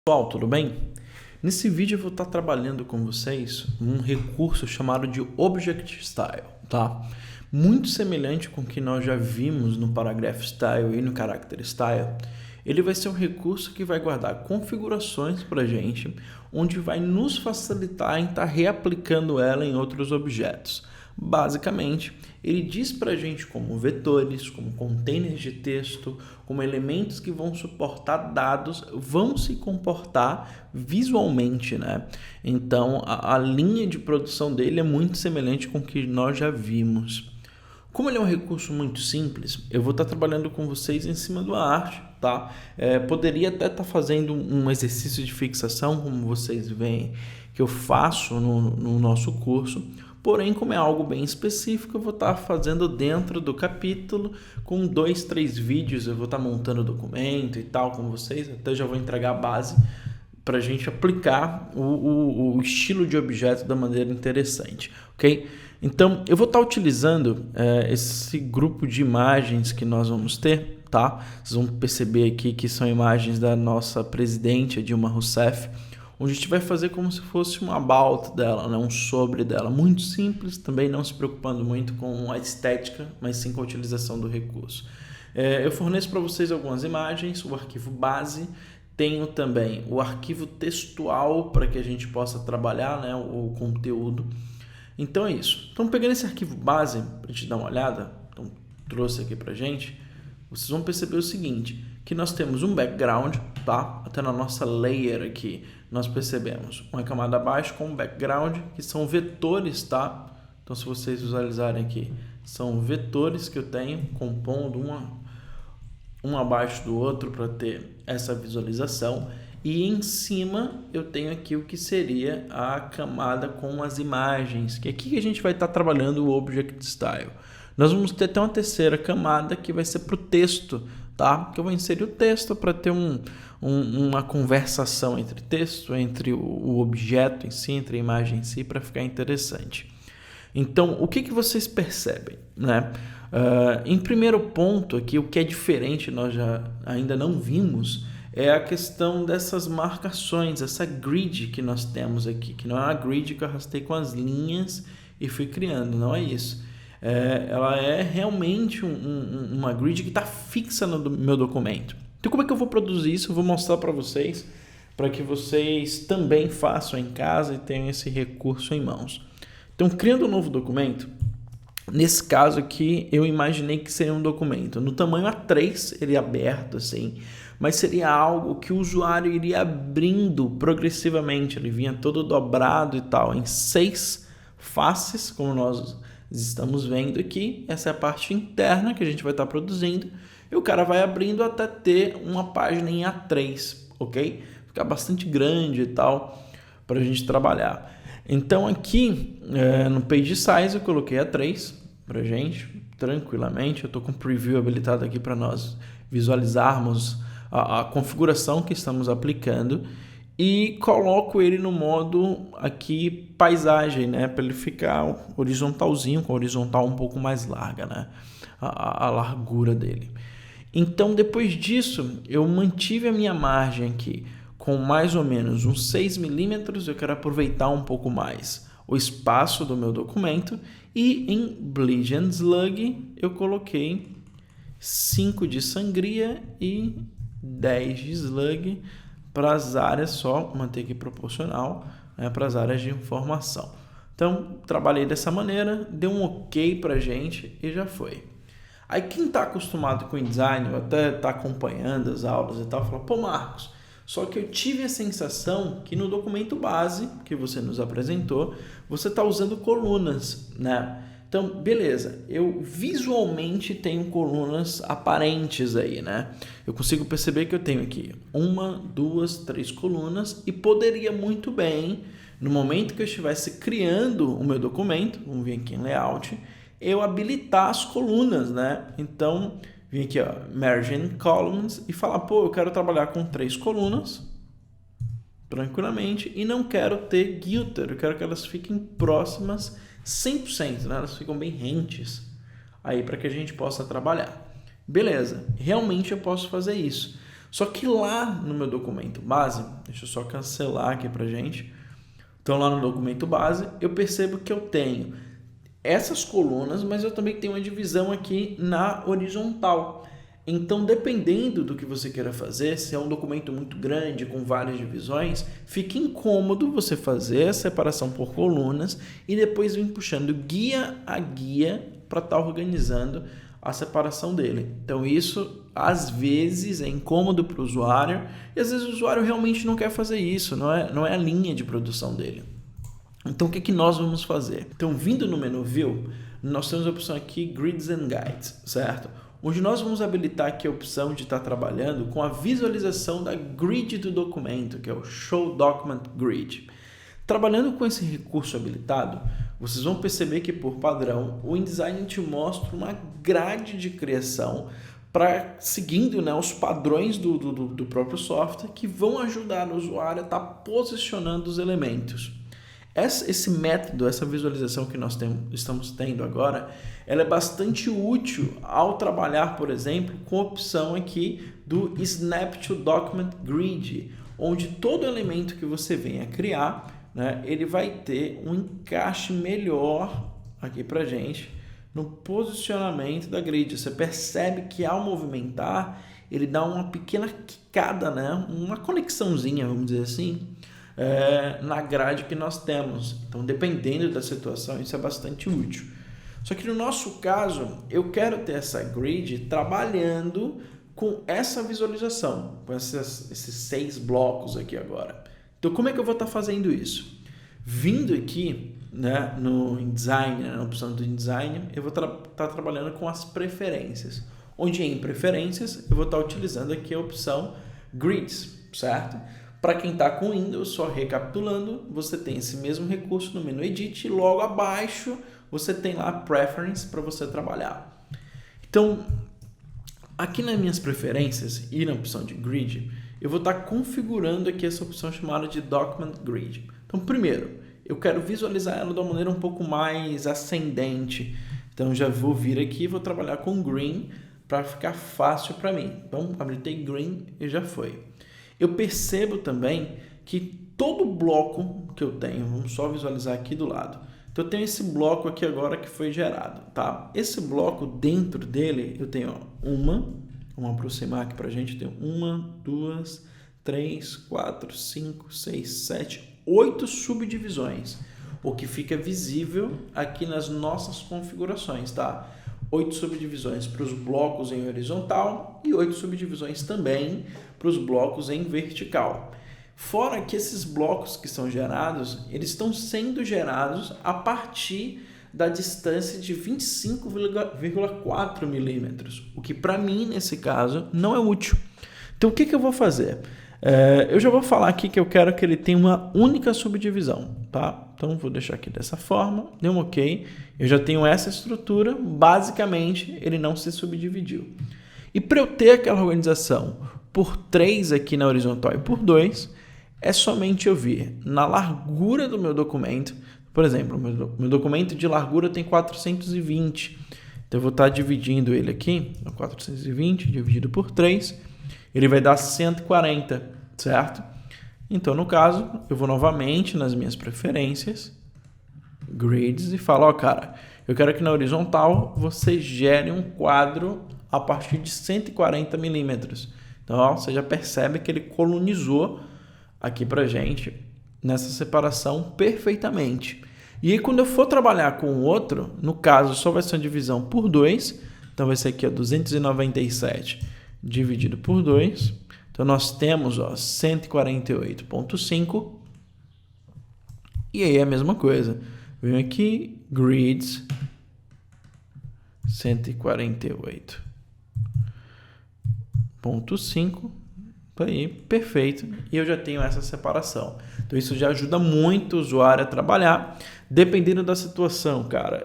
Pessoal, tudo bem? Nesse vídeo eu vou estar trabalhando com vocês um recurso chamado de Object Style, tá? Muito semelhante com o que nós já vimos no Paragraph Style e no Character Style. Ele vai ser um recurso que vai guardar configurações para a gente, onde vai nos facilitar em estar reaplicando ela em outros objetos. Basicamente, ele diz para a gente como vetores, como containers de texto, como elementos que vão suportar dados, vão se comportar visualmente, né? Então, a linha de produção dele é muito semelhante com o que nós já vimos. Como ele é um recurso muito simples, eu vou estar trabalhando com vocês em cima de uma arte, tá? Poderia até estar fazendo um exercício de fixação, como vocês veem que eu faço no nosso curso. Porém, como é algo bem específico, eu vou estar fazendo dentro do capítulo, com 2, 3 vídeos, eu vou estar montando o documento e tal com vocês, até já vou entregar a base para a gente aplicar o estilo de objeto da maneira interessante, ok? Então, eu vou estar utilizando esse grupo de imagens que nós vamos ter, tá? Vocês vão perceber aqui que são imagens da nossa presidente, Dilma Rousseff, onde a gente vai fazer como se fosse um about dela, né? Um sobre dela. Muito simples, também não se preocupando muito com a estética, mas sim com a utilização do recurso. Eu forneço para vocês algumas imagens, o arquivo base, tenho também o arquivo textual para que a gente possa trabalhar, né, o conteúdo. Então é isso. Então, pegando esse arquivo base, para a gente dar uma olhada, então trouxe aqui para a gente, vocês vão perceber o seguinte, que nós temos um background, tá? Até na nossa layer aqui, nós percebemos uma camada abaixo com um background, que são vetores, tá? Então, se vocês visualizarem aqui, são vetores que eu tenho, compondo um abaixo do outro para ter essa visualização. E em cima eu tenho aqui o que seria a camada com as imagens, que é aqui que a gente vai estar trabalhando o Object Style. Nós vamos ter até uma terceira camada que vai ser para o texto, tá? Que eu vou inserir o texto para ter uma conversação entre texto, entre o objeto em si, entre a imagem em si, para ficar interessante. Então, o que vocês percebem, né? Em primeiro ponto aqui, o que é diferente, nós ainda não vimos, é a questão dessas marcações, essa grid que nós temos aqui, que não é uma grid que eu arrastei com as linhas e fui criando, não é isso. Ela é realmente uma grid que está fixa no meu documento. Então, como é que eu vou produzir isso? Eu vou mostrar para vocês, para que vocês também façam em casa e tenham esse recurso em mãos. Então, criando um novo documento, nesse caso aqui, eu imaginei que seria um documento no tamanho A3, ele aberto assim, mas seria algo que o usuário iria abrindo progressivamente, ele vinha todo dobrado e tal, em 6 faces, como nós estamos vendo aqui. Essa é a parte interna que a gente vai estar produzindo, e o cara vai abrindo até ter uma página em A3, ok? Ficar bastante grande e tal, para a gente trabalhar. Então aqui no Page Size eu coloquei A3 para gente, tranquilamente. Eu estou com o preview habilitado aqui para nós visualizarmos a configuração que estamos aplicando, e coloco ele no modo aqui paisagem, né, para ele ficar horizontalzinho, com a horizontal um pouco mais larga, né, a largura dele. Então, depois disso, eu mantive a minha margem aqui com mais ou menos uns 6 milímetros. Eu quero aproveitar um pouco mais o espaço do meu documento, e em Bleed and Slug eu coloquei 5 de sangria e 10 de slug para as áreas, só manter aqui proporcional, né, para as áreas de informação. Então, trabalhei dessa maneira, deu um ok para a gente e já foi. Aí quem está acostumado com InDesign, ou até está acompanhando as aulas e tal, fala, pô Marcos, só que eu tive a sensação que no documento base que você nos apresentou, você está usando colunas, né? Então, beleza, eu visualmente tenho colunas aparentes aí, né? Eu consigo perceber que eu tenho aqui 1, 2, 3 colunas, e poderia muito bem, no momento que eu estivesse criando o meu documento, vamos vir aqui em Layout, eu habilitar as colunas, né? Então, vim aqui, ó, Merging Columns, e falar, pô, eu quero trabalhar com 3 colunas, tranquilamente, e não quero ter guilter, eu quero que elas fiquem próximas 100%, né? Elas ficam bem rentes aí para que a gente possa trabalhar. Beleza, realmente eu posso fazer isso. Só que lá no meu documento base, deixa eu só cancelar aqui pra gente. Então lá no documento base, eu percebo que eu tenho essas colunas, mas eu também tenho uma divisão aqui na horizontal. Então, dependendo do que você queira fazer, se é um documento muito grande, com várias divisões, fica incômodo você fazer a separação por colunas e depois vir puxando guia a guia para estar organizando a separação dele. Então, isso, às vezes, é incômodo para o usuário e, às vezes, o usuário realmente não quer fazer isso, não é a linha de produção dele. Então, o que nós vamos fazer? Então, vindo no menu View, nós temos a opção aqui Grids and Guides, certo? Onde nós vamos habilitar aqui a opção de estar trabalhando com a visualização da grid do documento, que é o Show Document Grid. Trabalhando com esse recurso habilitado, vocês vão perceber que, por padrão, o InDesign te mostra uma grade de criação seguindo, né, os padrões do próprio software que vão ajudar o usuário a estar posicionando os elementos. Esse método, essa visualização que nós estamos tendo agora, ela é bastante útil ao trabalhar, por exemplo, com a opção aqui do Snap to Document Grid, onde todo elemento que você venha criar, né, ele vai ter um encaixe melhor aqui para gente no posicionamento da grid. Você percebe que ao movimentar, ele dá uma pequena quicada, né, uma conexãozinha, vamos dizer assim, na grade que nós temos. Então, dependendo da situação, isso é bastante útil. Só que no nosso caso, eu quero ter essa grid trabalhando com essa visualização, com esses 6 blocos aqui agora. Então, como é que eu vou estar fazendo isso? Vindo aqui, né, no InDesign, na opção do InDesign, eu vou estar trabalhando com as preferências. Onde em preferências, eu vou estar utilizando aqui a opção Grids, certo? Para quem está com Windows, só recapitulando, você tem esse mesmo recurso no menu Edit e logo abaixo você tem lá Preference para você trabalhar. Então, aqui nas minhas preferências e na opção de Grid, eu vou estar configurando aqui essa opção chamada de Document Grid. Então, primeiro, eu quero visualizar ela de uma maneira um pouco mais ascendente. Então, já vou vir aqui e vou trabalhar com Green para ficar fácil para mim. Então, habilitei Green e já foi. Eu percebo também que todo bloco que eu tenho, vamos só visualizar aqui do lado. Então, eu tenho esse bloco aqui agora que foi gerado, tá? Esse bloco, dentro dele, eu tenho vamos aproximar aqui para a gente, eu tenho 1, 2, 3, 4, 5, 6, 7, 8 subdivisões, o que fica visível aqui nas nossas configurações, tá? 8 subdivisões para os blocos em horizontal e 8 subdivisões também para os blocos em vertical. Fora que esses blocos que são gerados, eles estão sendo gerados a partir da distância de 25,4 milímetros, o que para mim, nesse caso, não é útil. Então, o que eu vou fazer? Eu já vou falar aqui que eu quero que ele tenha uma única subdivisão, tá? Então, vou deixar aqui dessa forma, deu um OK. Eu já tenho essa estrutura, basicamente, ele não se subdividiu. E para eu ter aquela organização por 3 aqui na horizontal e por 2, é somente eu vir na largura do meu documento. Por exemplo, meu documento de largura tem 420. Então, eu vou estar dividindo ele aqui, 420 dividido por 3, ele vai dar 140, certo? Então, no caso, eu vou novamente nas minhas preferências, Grids, e falo, ó, cara, eu quero que na horizontal você gere um quadro a partir de 140 milímetros. Então, ó, você já percebe que ele colonizou aqui pra gente nessa separação perfeitamente. E aí, quando eu for trabalhar com o outro, no caso, só vai ser uma divisão por 2. Então, vai ser aqui, ó, 297 dividido por 2. Então, nós temos, ó, 148,5. E aí, é a mesma coisa. Venho aqui, Grids, 148,5. Aí, perfeito, e eu já tenho essa separação. Então isso já ajuda muito o usuário a trabalhar, dependendo da situação, cara.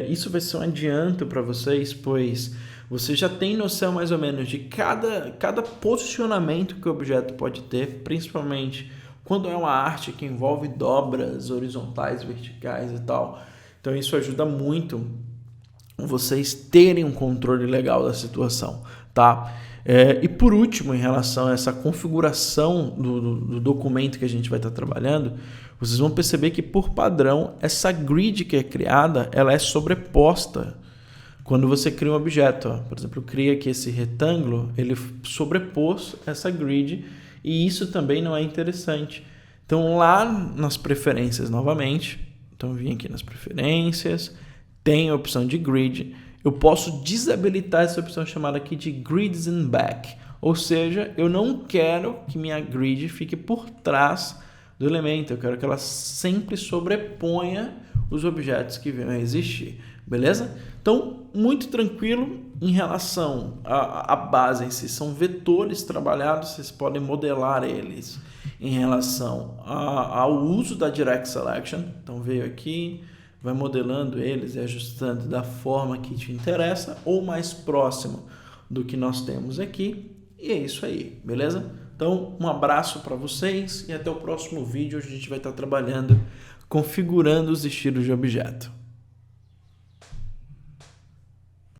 Isso vai ser um adianto para vocês, pois você já tem noção mais ou menos de cada posicionamento que o objeto pode ter, principalmente quando é uma arte que envolve dobras horizontais, verticais e tal. Então isso ajuda muito vocês terem um controle legal da situação, tá? E por último, em relação a essa configuração do documento que a gente vai estar trabalhando, vocês vão perceber que, por padrão, essa grid que é criada, ela é sobreposta quando você cria um objeto. Ó. Por exemplo, eu criei aqui esse retângulo, ele sobrepôs essa grid e isso também não é interessante. Então, lá nas preferências, novamente, então eu vim aqui nas preferências, tem a opção de grid, eu posso desabilitar essa opção chamada aqui de grids in back, ou seja, eu não quero que minha grid fique por trás do elemento, eu quero que ela sempre sobreponha os objetos que venham a existir, beleza? Então, muito tranquilo em relação à base em si, são vetores trabalhados, vocês podem modelar eles em relação ao uso da Direct Selection, então veio aqui, vai modelando eles e ajustando da forma que te interessa ou mais próximo do que nós temos aqui. E é isso aí, beleza? Então, um abraço para vocês e até o próximo vídeo. Onde a gente vai estar trabalhando, configurando os estilos de objeto.